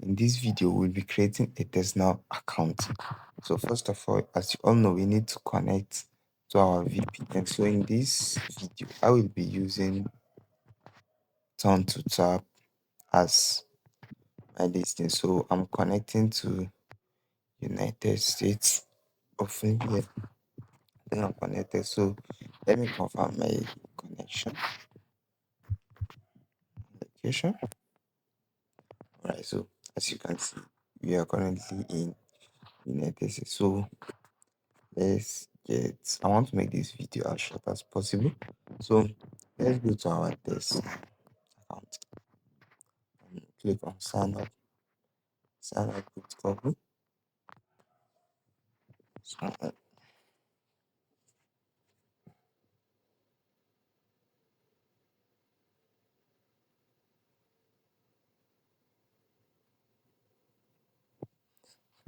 In this video, we'll be creating a Textnow account. So first of all, as you all know, we need to connect to our VPN. So in this video, I will be using Turn to Tap as my listing. So I'm connecting to United States of India. Then I'm connected. So let me confirm my connection location. Alright, so as you can see, we are currently in United States. So I want to make this video as short as possible. So let's go to our test account and click on sign up with Google. Sign up.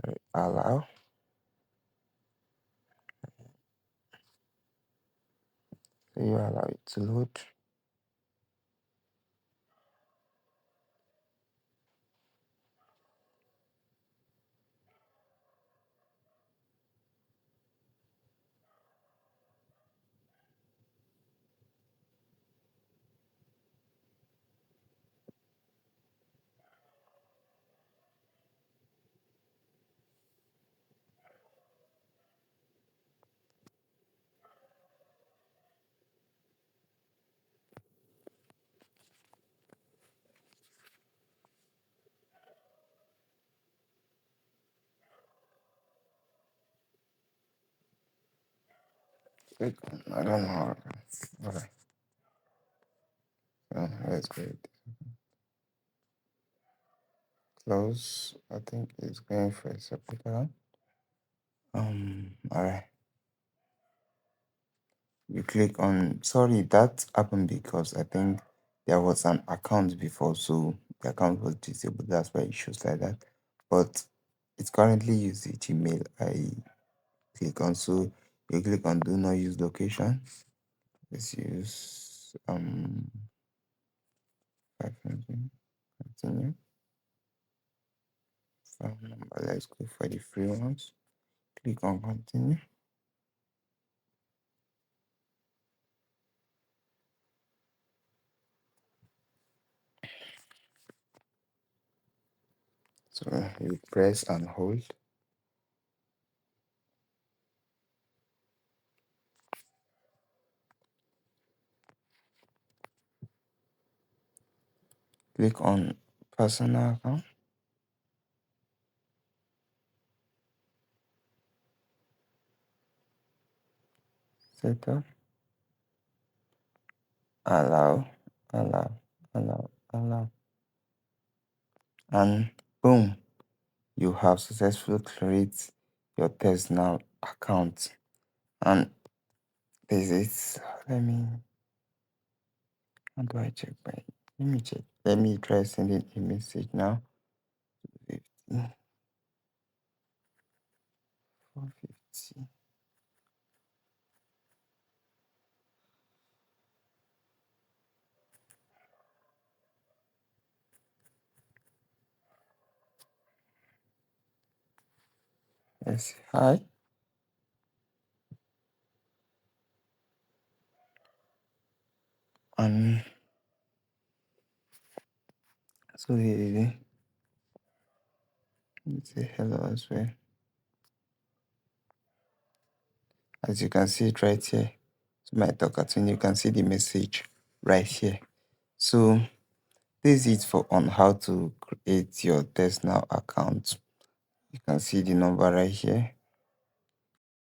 Sorry, allow. So you allow it to load. Click on, I don't know. Alright. So let's go with close. I think it's going for a separate one. Alright. You click on, sorry, that happened because I think there was an account before, so the account was disabled. That's why it shows like that. But it's currently using Gmail. I click on, so you click on do not use location. Let's use 500. Continue. Phone number. Let's go for the free ones. Click on continue. So you press and hold. Click on personal account. Setup. Allow, allow, allow. And boom, you have successfully created your Textnow account. And this is, how do I check let me check. Let me try sending a message now. 50, 450. Yes, hi. And so let me say hello as well. As you can see it right here, so my talk and you can see the message right here. So this is for on how to create your Textnow account. You can see the number right here.